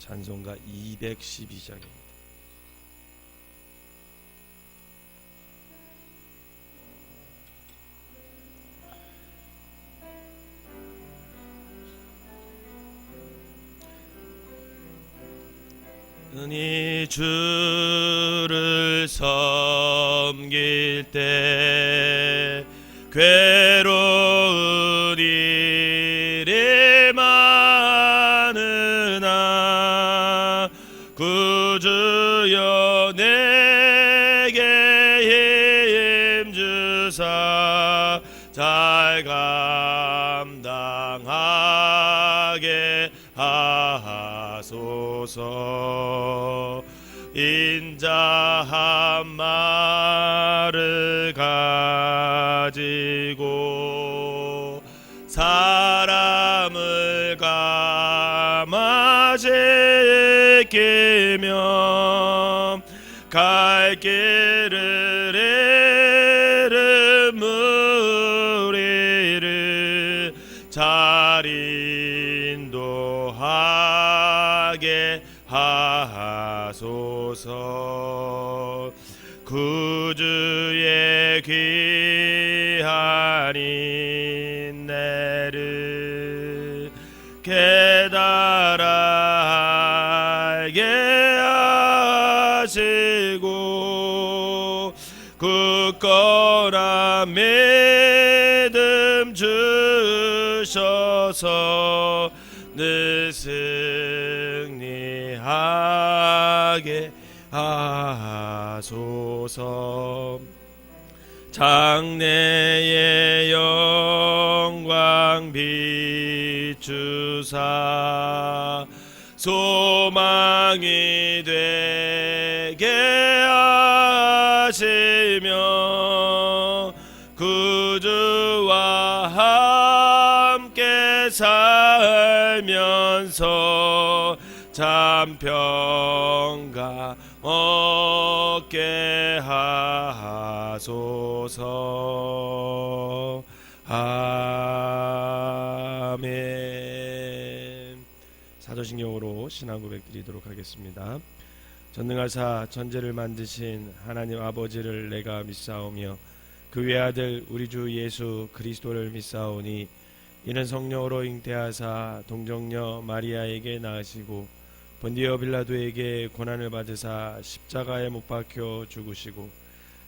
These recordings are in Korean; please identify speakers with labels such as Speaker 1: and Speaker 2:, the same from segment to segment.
Speaker 1: 찬송가 212장입니다. 은히 주를 섬길 때 괴로운 일이 많으나 구주여 내게 힘주사 잘 감당하게 하소서. 인자 한 마를 가지고 사람을 감아 제끼며 갈 길을 잃은 무리를 잘 인도하게 하소서. 구주의 귀한 인내를 깨달아 알게 하시고 굳건한 믿음 주셔서 늘 승리하게 하소서. 장래의 영광 비추사 소망이 되게 하시며 구주와 함께 살면서 참 평강 얻게 하소서. 아멘. 사도신경으로 신앙 고백 드리도록 하겠습니다. 전능하사 천지를 만드신 하나님 아버지를 내가 믿사오며 그 외아들 우리 주 예수 그리스도를 믿사오니 이는 성령으로 잉태하사 동정녀 마리아에게 낳으시고 본디오 빌라도에게 고난을 받으사 십자가에 못 박혀 죽으시고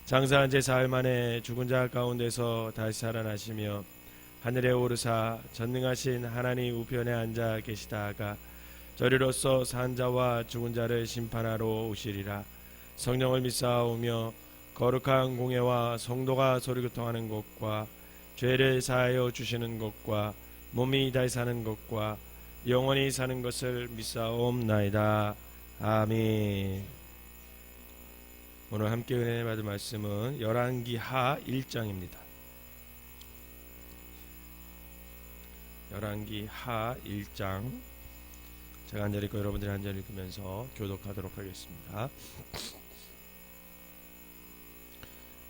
Speaker 1: 장사한 지 사흘 만에 죽은 자 가운데서 다시 살아나시며 하늘에 오르사 전능하신 하나님 우편에 앉아 계시다가 저리로서 산 자와 죽은 자를 심판하러 오시리라. 성령을 믿사오며 거룩한 공예와 성도가 소리교통하는 것과 죄를 사하여 주시는 것과 몸이 다시 사는 것과 영원히 사는 것을 믿사옵나이다. 아멘. 오늘 함께 은혜 받을 말씀은 열왕기하 1장입니다. 열왕기하 1장 제가 한 절 읽고 여러분들이 한 절 읽으면서 교독하도록 하겠습니다.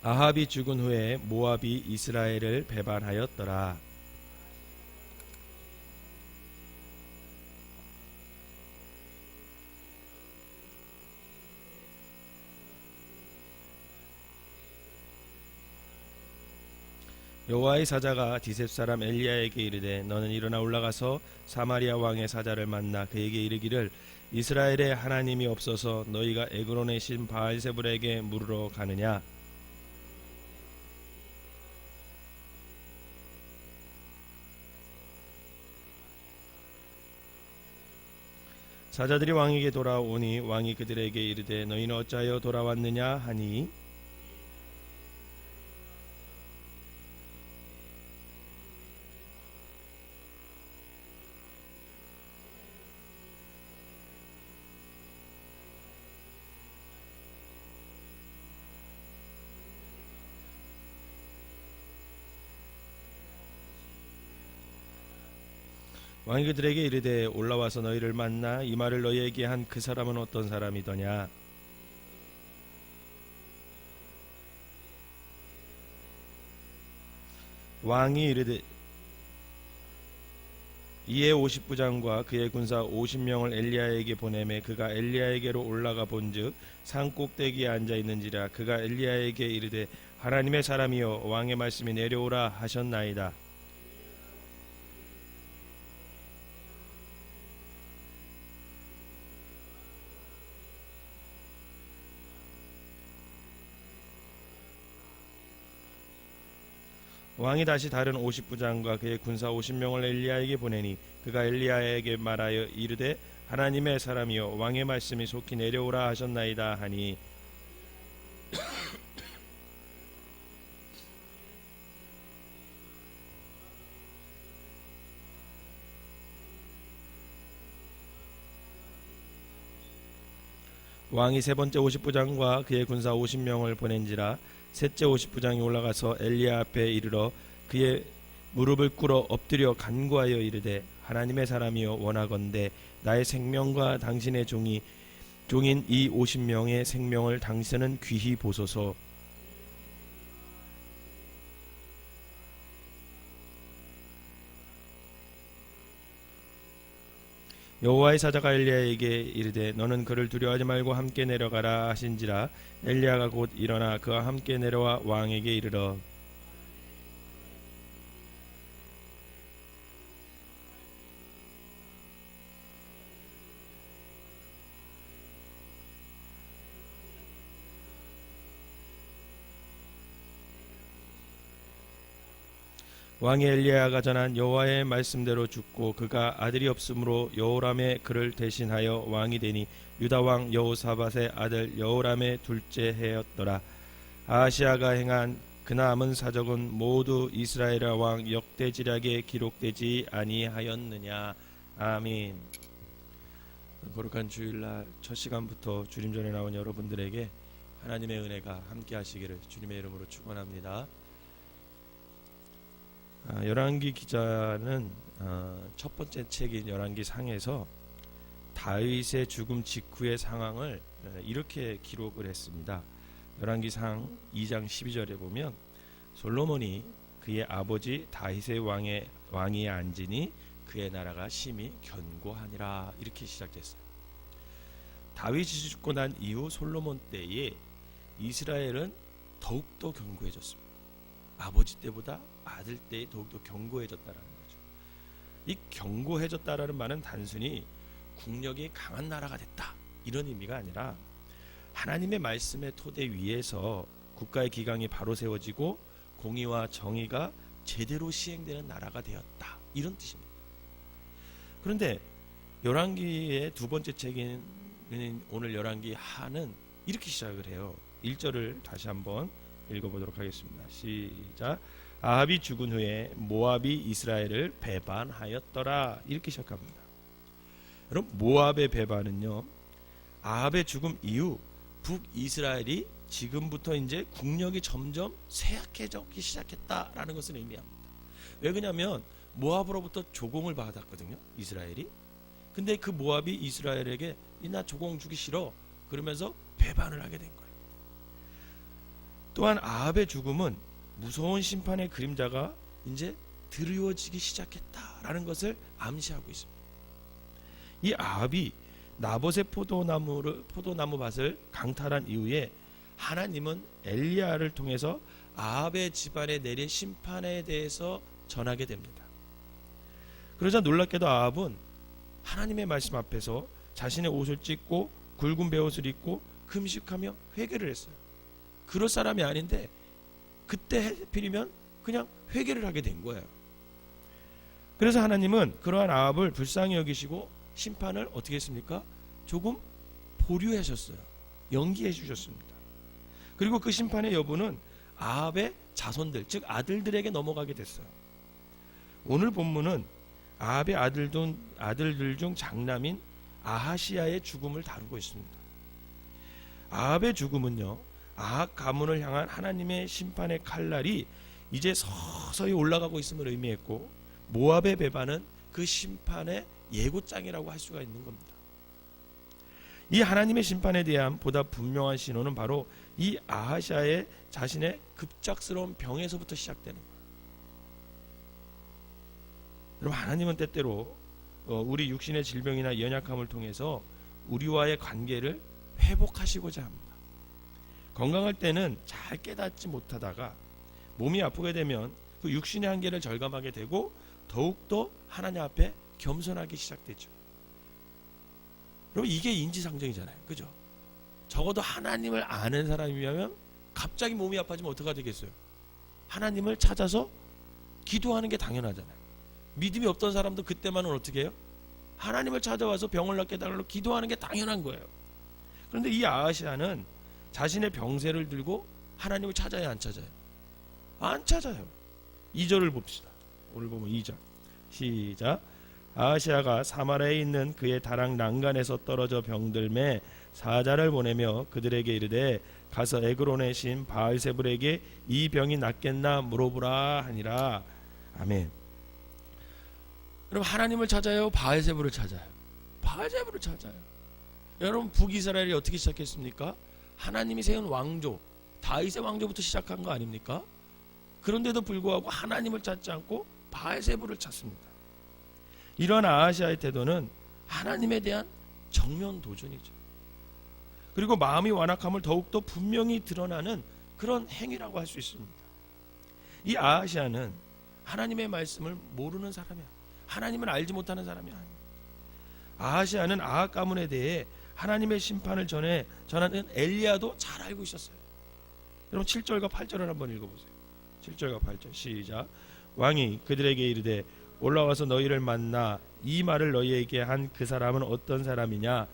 Speaker 1: 아합이 죽은 후에 모압이 이스라엘을 배반하였더라. 여호와의 사자가 디셉 사람 엘리야에게 이르되 너는 일어나 올라가서 사마리아 왕의 사자를 만나 그에게 이르기를 이스라엘의 하나님이 없어서 너희가 에그론의 신 바알세불에게 물으러 가느냐. 사자들이 왕에게 돌아오니 왕이 그들에게 이르되 너희는 어찌하여 돌아왔느냐 하니 왕이 그들에게 이르되 올라와서 너희를 만나 이 말을 너희에게 한 그 사람은 어떤 사람이더냐. 왕이 이르되 이에 50부장과 그의 군사 50명을 엘리야에게 보내매 그가 엘리야에게로 올라가 본즉 산 꼭대기에 앉아 있는지라. 그가 엘리야에게 이르되 하나님의 사람이여 왕의 말씀이 내려오라 하셨나이다. 왕이 다시 다른 50부장과 그의 군사 50명을 엘리야에게 보내니 그가 엘리야에게 말하여 이르되 하나님의 사람이여 왕의 말씀이 속히 내려오라 하셨나이다 하니 왕이 세 번째 50부장과 그의 군사 50명을 보낸지라. 셋째 50부장이 올라가서 엘리야 앞에 이르러 그의 무릎을 꿇어 엎드려 간구하여 이르되 하나님의 사람이여 원하건대 나의 생명과 당신의 종인 이 50명의 생명을 당신은 귀히 보소서. 여호와의 사자가 엘리야에게 이르되 너는 그를 두려워하지 말고 함께 내려가라 하신지라. 엘리야가 곧 일어나 그와 함께 내려와 왕에게 이르러 왕이 엘리야가 전한 여호와의 말씀대로 죽고 그가 아들이 없으므로 여호람의 그를 대신하여 왕이 되니 유다 왕 여호사밧의 아들 여호람의 둘째 해였더라. 아하시아가 행한 그 남은 사적은 모두 이스라엘 왕 역대지략에 기록되지 아니하였느냐. 아멘. 거룩한 주일날 첫 시간부터 주님 전에 나온 여러분들에게 하나님의 은혜가 함께 하시기를 주님의 이름으로 축원합니다. 열왕기 기자는 첫 번째 책인 열왕기 상에서 다윗의 죽음 직후의 상황을 이렇게 기록을 했습니다. 열왕기 상 2장 12절에 보면 솔로몬이 그의 아버지 다윗의 왕위에 앉으니 그의 나라가 심히 견고하니라 이렇게 시작됐어요. 다윗이 죽고 난 이후 솔로몬 때에 이스라엘은 더욱더 견고해졌습니다. 아버지 때보다 아들 때에 더욱더 견고해졌다라는 거죠. 이 견고해졌다라는 말은 단순히 국력이 강한 나라가 됐다 이런 의미가 아니라 하나님의 말씀의 토대 위에서 국가의 기강이 바로 세워지고 공의와 정의가 제대로 시행되는 나라가 되었다 이런 뜻입니다. 그런데 열왕기의 두 번째 책인 오늘 열왕기 하는 이렇게 시작을 해요. 1절을 다시 한번 읽어보도록 하겠습니다. 시작. 아합이 죽은 후에 모압이 이스라엘을 배반하였더라 이렇게 시작합니다. 여러분 모압의 배반은요 아합의 죽음 이후 북이스라엘이 지금부터 이제 국력이 점점 쇠약해지기 시작했다라는 것을 의미합니다. 왜 그러냐면 모압으로부터 조공을 받았거든요 이스라엘이. 근데 그 모압이 이스라엘에게 나 조공 주기 싫어 그러면서 배반을 하게 된 거예요. 또한 아합의 죽음은 무서운 심판의 그림자가 이제 드리워지기 시작했다라는 것을 암시하고 있습니다. 이 아합이 나봇의 포도나무 밭을 강탈한 이후에 하나님은 엘리야를 통해서 아합의 집안에 내린 심판에 대해서 전하게 됩니다. 그러자 놀랍게도 아합은 하나님의 말씀 앞에서 자신의 옷을 찢고 굵은 베옷을 입고 금식하며 회개를 했어요. 그럴 사람이 아닌데 그때 해필이면 그냥 회개를 하게 된 거예요. 그래서 하나님은 그러한 아합을 불쌍히 여기시고 심판을 어떻게 했습니까? 조금 보류하셨어요. 연기해 주셨습니다. 그리고 그 심판의 여부는 아합의 자손들 즉 아들들에게 넘어가게 됐어요. 오늘 본문은 아합의 아들들 중 장남인 아하시아의 죽음을 다루고 있습니다. 아합의 죽음은요 아합 가문을 향한 하나님의 심판의 칼날이 이제 서서히 올라가고 있음을 의미했고 모압의 배반은 그 심판의 예고장이라고 할 수가 있는 겁니다. 이 하나님의 심판에 대한 보다 분명한 신호는 바로 이 아하시아의 자신의 급작스러운 병에서부터 시작되는 거예요. 여러분 하나님은 때때로 우리 육신의 질병이나 연약함을 통해서 우리와의 관계를 회복하시고자 합니다. 건강할 때는 잘 깨닫지 못하다가 몸이 아프게 되면 그 육신의 한계를 절감하게 되고 더욱더 하나님 앞에 겸손하기 시작되죠. 여러분, 이게 인지상정이잖아요. 그죠? 적어도 하나님을 아는 사람이면 갑자기 몸이 아파지면 어떻게 되겠어요? 하나님을 찾아서 기도하는 게 당연하잖아요. 믿음이 없던 사람도 그때만은 어떻게 해요? 하나님을 찾아와서 병을 낫게 해달라고 기도하는 게 당연한 거예요. 그런데 이 아하시아는 자신의 병세를 들고 하나님을 찾아야 안 찾아요? 안 찾아요. 2절을 봅시다. 오늘 보면 2절 시작. 아하시아가 사마리아에 있는 그의 다락 난간에서 떨어져 병들매 사자를 보내며 그들에게 이르되 가서 에그론의 신 바알세불에게 이 병이 낫겠나 물어보라 하니라. 아멘. 여러분, 하나님을 찾아요? 바알세불을 찾아요? 바알세불을 찾아요. 여러분, 북이스라엘이 어떻게 시작했습니까? 하나님이 세운 왕조 다윗의 왕조부터 시작한 거 아닙니까? 그런데도 불구하고 하나님을 찾지 않고 바알세불을 찾습니다. 이러한 아하시아의 태도는 하나님에 대한 정면 도전이죠. 그리고 마음이 완악함을 더욱더 분명히 드러나는 그런 행위라고 할 수 있습니다. 이 아하시아는 하나님의 말씀을 모르는 사람이야. 하나님을 알지 못하는 사람이 아니에요. 아하시아는 아합 가문에 대해 하나님의 심판을 전하는 엘리야도 잘 알고 있었어요. 여러분, 7절과 8절을 한번 읽어보세요. 7절과 8절 시작. 왕이 그들에게 이르되 올라와서 너희를 만나 이 말을 너희에게 한 그 사람은 어떤 사람이냐.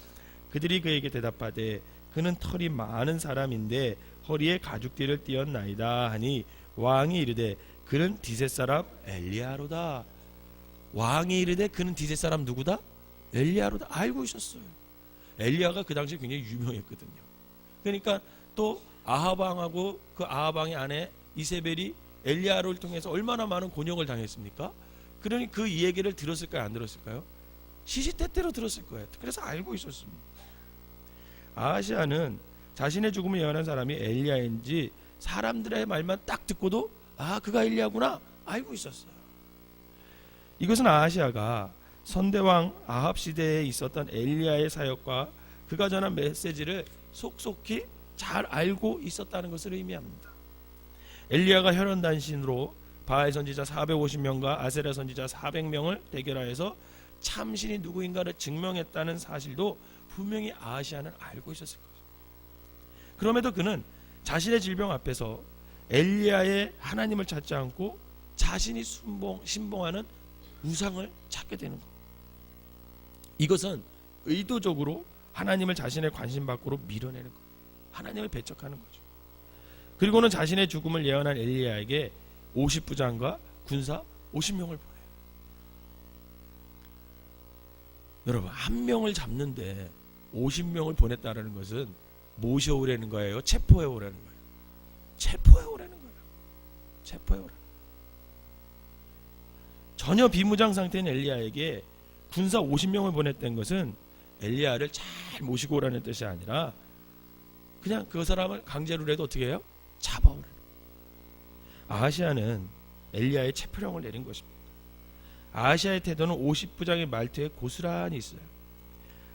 Speaker 1: 그들이 그에게 대답하되 그는 털이 많은 사람인데 허리에 가죽띠를 띠었나이다 하니 왕이 이르되 그는 디셋 사람 엘리야로다. 왕이 이르되 그는 디셋 사람 누구다? 엘리야로다. 알고 있었어요. 엘리야가 그 당시에 굉장히 유명했거든요. 그러니까 또 아합 왕하고 그 아합 왕의 아내 이세벨이 엘리야를 통해서 얼마나 많은 곤욕을 당했습니까? 그러니 그 이 얘기를 들었을까요? 안 들었을까요? 시시때때로 들었을 거예요. 그래서 알고 있었습니다. 아하시아는 자신의 죽음을 예언한 사람이 엘리야인지 사람들의 말만 딱 듣고도 그가 엘리야구나 알고 있었어요. 이것은 아하시아가 선대왕 아합 시대에 있었던 엘리야의 사역과 그가 전한 메시지를 속속히 잘 알고 있었다는 것을 의미합니다. 엘리야가 혈연단신으로 바알 선지자 450명과 아세라 선지자 400명을 대결하여서 참신이 누구인가를 증명했다는 사실도 분명히 아하시아는 알고 있었을 거죠. 그럼에도 그는 자신의 질병 앞에서 엘리야의 하나님을 찾지 않고 자신이 신봉하는 우상을 찾게 되는 것. 이것은 의도적으로 하나님을 자신의 관심 밖으로 밀어내는 것. 하나님을 배척하는 거죠. 그리고는 자신의 죽음을 예언한 엘리야에게 50부장과 군사 50명을 보내요. 여러분, 한 명을 잡는데 50명을 보냈다는 것은 모셔오라는 거예요? 체포해 오라는 거예요? 체포해 오라는 거예요. 체포해 오라. 전혀 비무장 상태인 엘리야에게 군사 50명을 보냈던 것은 엘리야를 잘 모시고 오라는 뜻이 아니라 그냥 그 사람을 강제로라도 어떻게 해요? 잡아오라는 거예요. 아하시아는 엘리야의 체포령을 내린 것입니다. 아하시아의 태도는 50부장의 말투에 고스란히 있어요.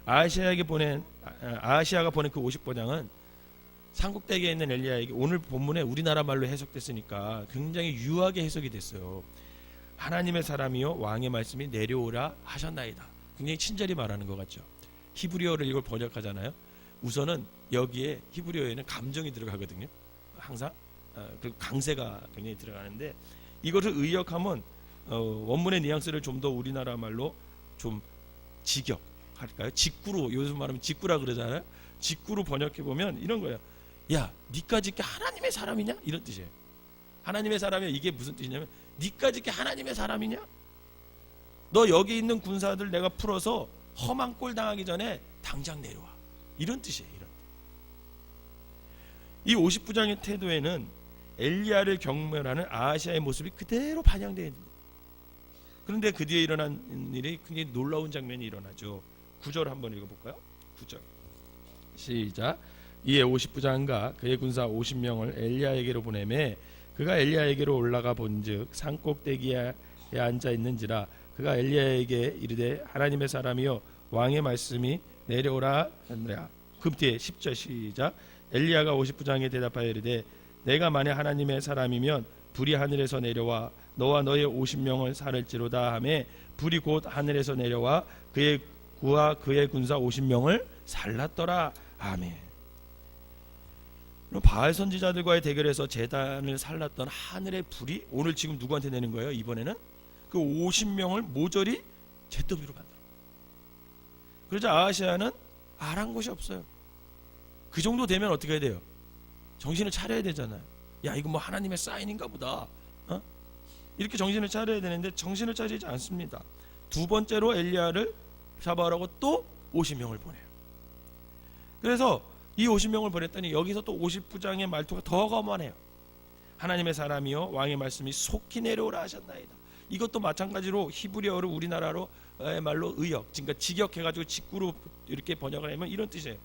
Speaker 1: 아하시아가 보낸 그 50부장은 삼국대기에 있는 엘리야에게 오늘 본문에 우리나라 말로 해석됐으니까 굉장히 유하게 해석이 됐어요. 하나님의 사람이요 왕의 말씀이 내려오라 하셨나이다. 굉장히 친절히 말하는 것 같죠. 히브리어를 이걸 번역하잖아요. 우선은 여기에 히브리어에는 감정이 들어가거든요. 항상 그 강세가 굉장히 들어가는데 이것을 의역하면 원문의 뉘앙스를 좀 더 우리나라 말로 좀 직역할까요? 직구로, 요즘 말하면 직구라 그러잖아요. 직구로 번역해 보면 이런 거예요. 야, 니까지 게 하나님의 사람이냐? 이런 뜻이에요. 하나님의 사람이 이게 무슨 뜻이냐면 니까지 게 하나님의 사람이냐? 너 여기 있는 군사들 내가 풀어서 험한 꼴 당하기 전에 당장 내려와. 이런 뜻이에요. 이런. 이 50부장의 태도에는 엘리야를 경멸하는 아하시아의 모습이 그대로 반영되어 있는 거예요. 그런데 그 뒤에 일어난 일이 굉장히 놀라운 장면이 일어나죠. 9절 한번 읽어볼까요? 9절 시작. 이에 50부장과 그의 군사 50명을 엘리야에게로 보내매 그가 엘리야에게로 올라가 본즉 산꼭대기에 앉아 있는지라 그가 엘리야에게 이르되 하나님의 사람이여 왕의 말씀이 내려오라 하니라. 급뒤에 10절 시작. 엘리야가 50부장에 대답하여 이르되 내가 만약 하나님의 사람이면 불이 하늘에서 내려와 너와 너의 50명을 살을지로다 하매 불이 곧 하늘에서 내려와 그의 구와 그의 군사 50명을 살랐더라. 아멘. 바알 선지자들과의 대결에서 제단을 살랐던 하늘의 불이 오늘 지금 누구한테 내는 거예요? 이번에는 그 50명을 모조리 잿더미로 만들어. 그러자 아하시아는 알한 곳이 없어요. 그 정도 되면 어떻게 해야 돼요? 정신을 차려야 되잖아요. 야, 이거 뭐 하나님의 사인인가 보다. 이렇게 정신을 차려야 되는데 정신을 차리지 않습니다. 두 번째로 엘리야를 잡아오라고 또 50명을 보내요. 그래서 이 50명을 보냈더니 여기서 또 50부장의 말투가 더 거만해요. 하나님의 사람이요 왕의 말씀이 속히 내려오라 하셨나이다. 이것도 마찬가지로 히브리어로 우리나라로 말로 의역, 그러니까 직역해가지고 직구로 이렇게 번역을 하면 이런 뜻이에요.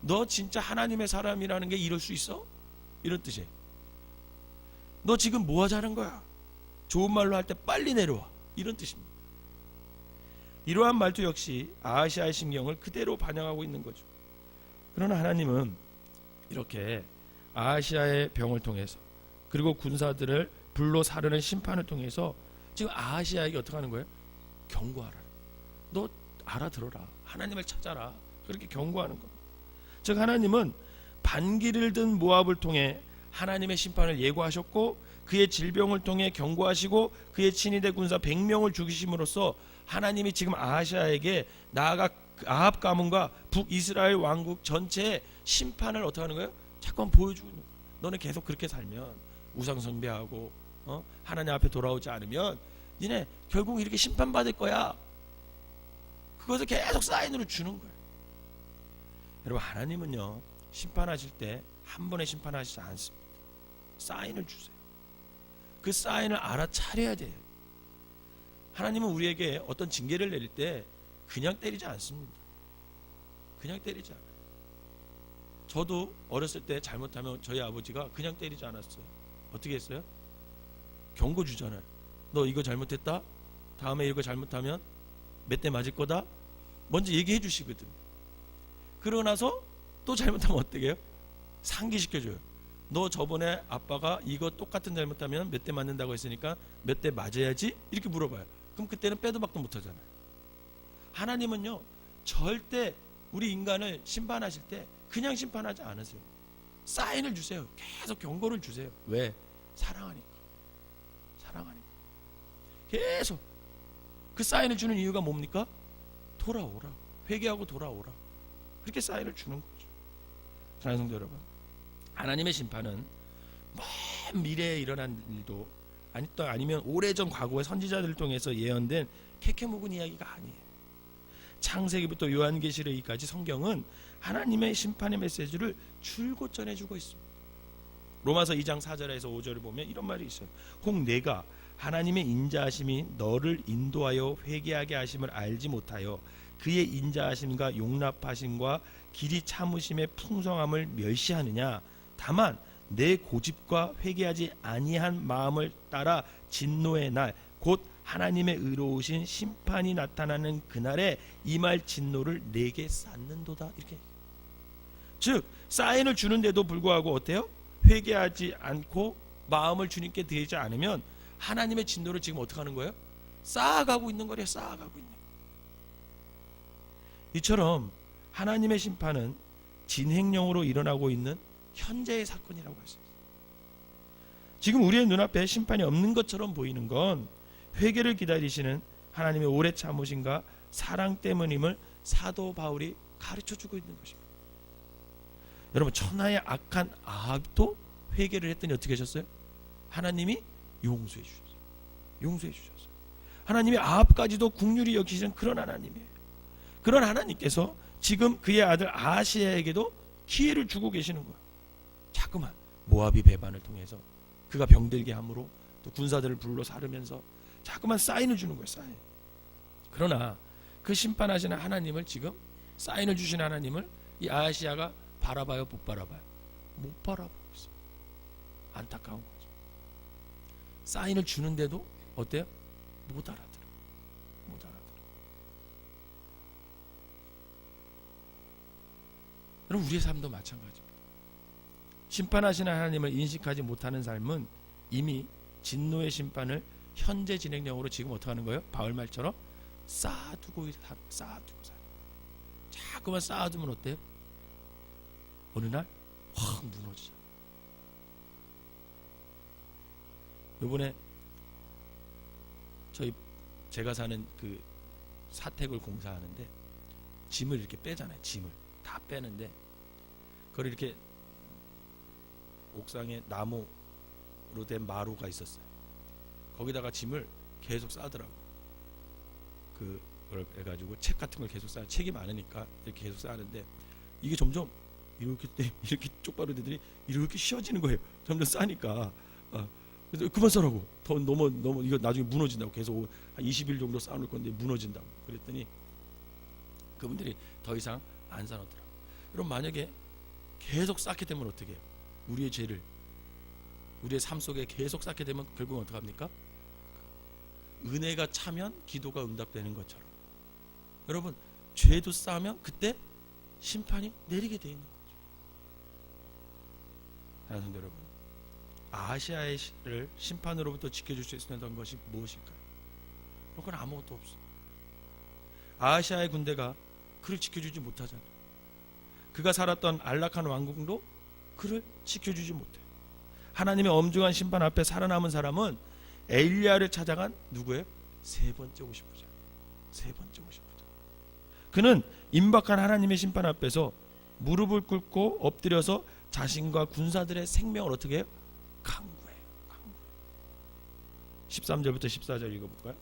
Speaker 1: 너 진짜 하나님의 사람이라는 게 이럴 수 있어? 이런 뜻이에요. 너 지금 뭐 하자는 거야? 좋은 말로 할 때 빨리 내려와. 이런 뜻입니다. 이러한 말투 역시 아하시아의 심경을 그대로 반영하고 있는 거죠. 그러나 하나님은 이렇게 아하시아의 병을 통해서 그리고 군사들을 불로 사르는 심판을 통해서 지금 아하시아에게 어떻게 하는 거예요? 경고하라. 너 알아들어라. 하나님을 찾아라. 그렇게 경고하는 겁니다. 즉 하나님은 반기를 든 모압을 통해 하나님의 심판을 예고하셨고 그의 질병을 통해 경고하시고 그의 친위대 군사 100명을 죽이심으로써 하나님이 지금 아하시아에게 나아가 아합 가문과 북이스라엘 왕국 전체의 심판을 어떻게 하는 거예요? 자꾸만 보여주고 있는 거예요. 너네 계속 그렇게 살면 우상 숭배하고 하나님 앞에 돌아오지 않으면 니네 결국 이렇게 심판받을 거야. 그것을 계속 사인으로 주는 거예요. 여러분 하나님은요 심판하실 때 한 번에 심판하시지 않습니다. 사인을 주세요. 그 사인을 알아차려야 돼요. 하나님은 우리에게 어떤 징계를 내릴 때 그냥 때리지 않습니다. 그냥 때리지 않아요. 저도 어렸을 때 잘못하면 저희 아버지가 그냥 때리지 않았어요. 어떻게 했어요? 경고 주잖아요. 너 이거 잘못했다? 다음에 이거 잘못하면 몇 대 맞을 거다? 먼저 얘기해 주시거든. 그러고 나서 또 잘못하면 어떻게 해요? 상기시켜줘요. 너 저번에 아빠가 이거 똑같은 잘못하면 몇 대 맞는다고 했으니까 몇 대 맞아야지? 이렇게 물어봐요. 그럼 그때는 빼도 박도 못하잖아요. 하나님은요 절대 우리 인간을 심판하실 때 그냥 심판하지 않으세요. 사인을 주세요. 계속 경고를 주세요. 왜? 사랑하니까. 사랑하니까. 계속 그 사인을 주는 이유가 뭡니까? 돌아오라. 회개하고 돌아오라. 그렇게 사인을 주는 거죠. 사랑하는 성도 여러분, 하나님의 심판은 먼 미래에 일어난 일도 아니면 오래전 과거의 선지자들을 통해서 예언된 캐캐 묵은 이야기가 아니에요. 창세기부터 요한계시록까지 성경은 하나님의 심판의 메시지를 줄곧 전해주고 있습니다. 로마서 2장 4절에서 5절을 보면 이런 말이 있어요. 혹 내가 하나님의 인자하심이 너를 인도하여 회개하게 하심을 알지 못하여 그의 인자하심과 용납하심과 길이 참으심의 풍성함을 멸시하느냐. 다만 내 고집과 회개하지 아니한 마음을 따라 진노의 날 곧 하나님의 의로우신 심판이 나타나는 그날에 임할 진노를 내게 쌓는도다. 이렇게. 즉 사인을 주는데도 불구하고 어때요? 회개하지 않고 마음을 주님께 드리지 않으면 하나님의 진노를 지금 어떻게 하는 거예요? 쌓아가고 있는 거래요. 쌓아가고 있는. 이처럼 하나님의 심판은 진행형으로 일어나고 있는 현재의 사건이라고 할 수 있습니다. 지금 우리의 눈앞에 심판이 없는 것처럼 보이는 건 회개를 기다리시는 하나님의 오래 참으심과 사랑 때문임을 사도 바울이 가르쳐주고 있는 것입니다. 여러분 천하의 악한 아합도 회개를 했더니 어떻게 하셨어요? 하나님이 용서해 주셨어요. 용서해 주셨어요. 하나님이 아합까지도 긍휼히 여기시는 그런 하나님이에요. 그런 하나님께서 지금 그의 아들 아하시아에게도 기회를 주고 계시는 거예요. 자꾸만 모압이 배반을 통해서 그가 병들게 함으로 또 군사들을 불러 사르면서 자꾸만 사인을 주는 거예요. 사인. 그러나 그 심판하시는 하나님을 지금 사인을 주신 하나님을 이 아하시아가 바라봐요, 못 바라봐요? 못 바라보고 있어요. 안타까운 거죠. 사인을 주는데도 어때요? 못 알아들어요. 여러분, 우리의 삶도 마찬가지입니다. 심판하시는 하나님을 인식하지 못하는 삶은 이미 진노의 심판을 현재 진행형으로 지금 어떻게 하는 거예요? 바울 말처럼 쌓아두고 살아요. 자꾸만 쌓아두면 어때요? 어느 날 확 무너지죠. 이번에 제가 사는 그 사택을 공사하는데 짐을 이렇게 빼잖아요. 짐을 다 빼는데 그걸 이렇게 옥상에 나무로 된 마루가 있었어요. 거기다가 짐을 계속 싸더라고. 그걸 해가지고 책 같은 걸 계속 싸. 책이 많으니까 이렇게 계속 싸는데 이게 점점 이렇게 쪽바로 되더니 이렇게 쉬워지는 거예요. 점점 싸니까. 그래서 그만 싸라고. 더 너무 이거 나중에 무너진다고. 계속 한 20일 정도 쌓아놓을 건데 무너진다고. 그랬더니 그분들이 더 이상 안 싸놓더라고. 그럼 만약에 계속 쌓게 되면 어떻게 해요? 우리의 죄를 우리의 삶 속에 계속 쌓게 되면 결국은 어떻게 합니까? 은혜가 차면 기도가 응답되는 것처럼 여러분, 죄도 쌓으면 그때 심판이 내리게 되어 있는 거죠. 사랑하는 여러분, 아하시아를 심판으로부터 지켜줄 수 있었던 것이 무엇일까요? 그건 아무것도 없어요. 아하시아의 군대가 그를 지켜주지 못하잖아요. 그가 살았던 안락한 왕궁도 그를 지켜주지 못해요. 하나님의 엄중한 심판 앞에 살아남은 사람은 엘리야를 찾아간 누구예요? 세 번째 50부장. 세 번째 50부장. 그는 임박한 하나님의 심판 앞에서 무릎을 꿇고 엎드려서 자신과 군사들의 생명을 어떻게 해요? 강구해요. 13절부터 14절 읽어볼까요?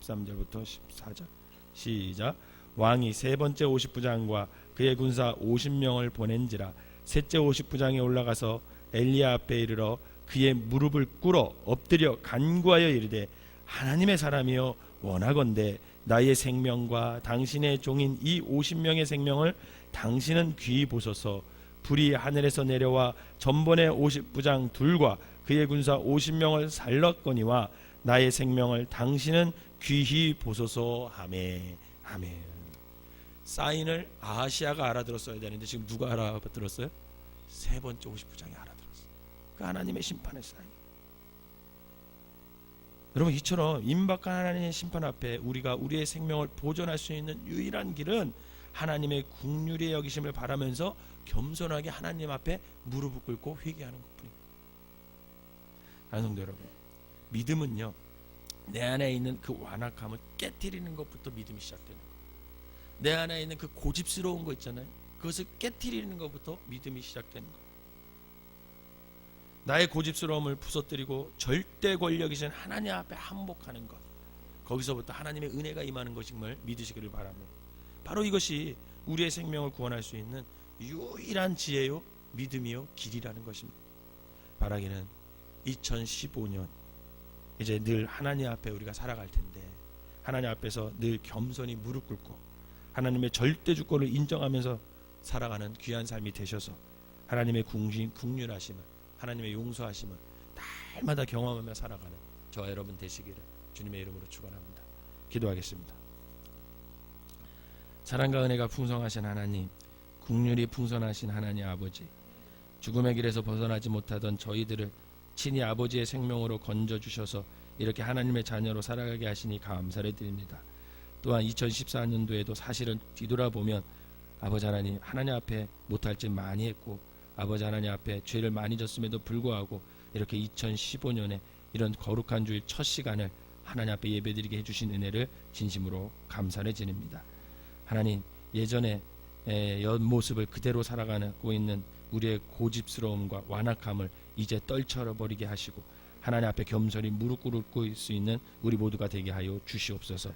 Speaker 1: 13절부터 14절 시작. 왕이 세 번째 50부장과 그의 군사 50명을 보낸지라. 셋째 50부장이 올라가서 엘리야 앞에 이르러 그의 무릎을 꿇어 엎드려 간구하여 이르되, 하나님의 사람이여, 원하건대 나의 생명과 당신의 종인 이 50명의 생명을 당신은 귀히 보소서. 불이 하늘에서 내려와 전번의 50부장 둘과 그의 군사 50명을 살랐거니와 나의 생명을 당신은 귀히 보소서 하매. 아멘. 사인을 아하시아가 알아들었어야 되는데 지금 누가 알아들었어요? 세 번째 50부장이 알아들었어요. 그 하나님의 심판의 사인. 여러분, 이처럼 임박한 하나님의 심판 앞에 우리가 우리의 생명을 보존할 수 있는 유일한 길은 하나님의 긍휼히 여기심을 바라면서 겸손하게 하나님 앞에 무릎을 꿇고 회개하는 것뿐입니다. 성도 여러분, 믿음은요, 내 안에 있는 그 완악함을 깨트리는 것부터 믿음이 시작되는 거예요. 내 안에 있는 그 고집스러운 거 있잖아요. 그것을 깨트리는 것부터 믿음이 시작되는 거예요. 나의 고집스러움을 부서뜨리고 절대 권력이신 하나님 앞에 항복하는 것, 거기서부터 하나님의 은혜가 임하는 것임을 믿으시기를 바랍니다. 바로 이것이 우리의 생명을 구원할 수 있는 유일한 지혜요, 믿음이요, 길이라는 것입니다. 바라기는 2015년 이제 늘 하나님 앞에 우리가 살아갈 텐데, 하나님 앞에서 늘 겸손히 무릎 꿇고 하나님의 절대 주권을 인정하면서 살아가는 귀한 삶이 되셔서 하나님의 긍휼하심을, 하나님의 용서하심을 날마다 경험하며 살아가는 저와 여러분 되시기를 주님의 이름으로 축원합니다. 기도하겠습니다. 사랑과 은혜가 풍성하신 하나님, 긍휼이 풍성하신 하나님 아버지, 죽음의 길에서 벗어나지 못하던 저희들을 친히 아버지의 생명으로 건져주셔서 이렇게 하나님의 자녀로 살아가게 하시니 감사를 드립니다. 또한 2014년도에도 사실은 뒤돌아보면 아버지 하나님, 하나님 앞에 못할 짓 많이 했고 아버지 하나님 앞에 죄를 많이 졌음에도 불구하고 이렇게 2015년에 이런 거룩한 주일 첫 시간을 하나님 앞에 예배드리게 해주신 은혜를 진심으로 감사를 드립니다. 하나님, 예전에 모습을 그대로 살아가고 있는 우리의 고집스러움과 완악함을 이제 떨쳐버리게 하시고 하나님 앞에 겸손히 무릎 꿇을 수 있는 우리 모두가 되게 하여 주시옵소서.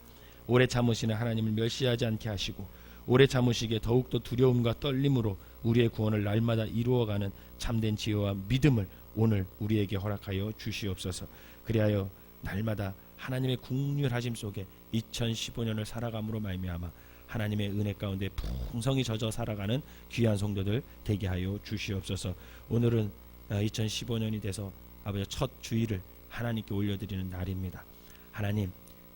Speaker 1: 오래 참으시는 하나님을 멸시하지 않게 하시고 오래 참으시기에 더욱더 두려움과 떨림으로 우리의 구원을 날마다 이루어가는 참된 지혜와 믿음을 오늘 우리에게 허락하여 주시옵소서. 그리하여 날마다 하나님의 긍휼하심 속에 2015년을 살아감으로 말미암아 하나님의 은혜 가운데 풍성히 젖어 살아가는 귀한 성도들 되게 하여 주시옵소서. 오늘은 2015년이 돼서 아버지 첫 주일을 하나님께 올려드리는 날입니다. 하나님,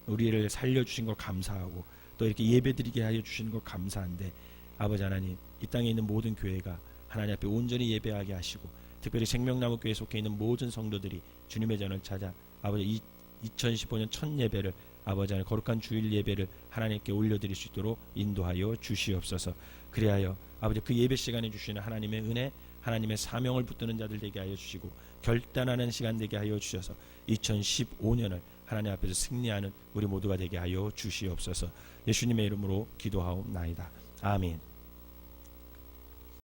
Speaker 1: 우리를 살려주신 걸 감사하고 또 이렇게 예배드리게 하여 주시는 걸 감사한데 아버지 하나님, 이 땅에 있는 모든 교회가 하나님 앞에 온전히 예배하게 하시고, 특별히 생명나무 교회에 속해 있는 모든 성도들이 주님의 전을 찾아 아버지 2015년 첫 예배를, 아버지 하나님 거룩한 주일 예배를 하나님께 올려드릴 수 있도록 인도하여 주시옵소서. 그리하여 아버지 그 예배 시간에 주시는 하나님의 은혜, 하나님의 사명을 붙드는 자들 되게 하여 주시고, 결단하는 시간 되게 하여 주셔서 2015년을 하나님 앞에서 승리하는 우리 모두가 되게 하여 주시옵소서. 예수님의 이름으로 기도하옵나이다. 아멘.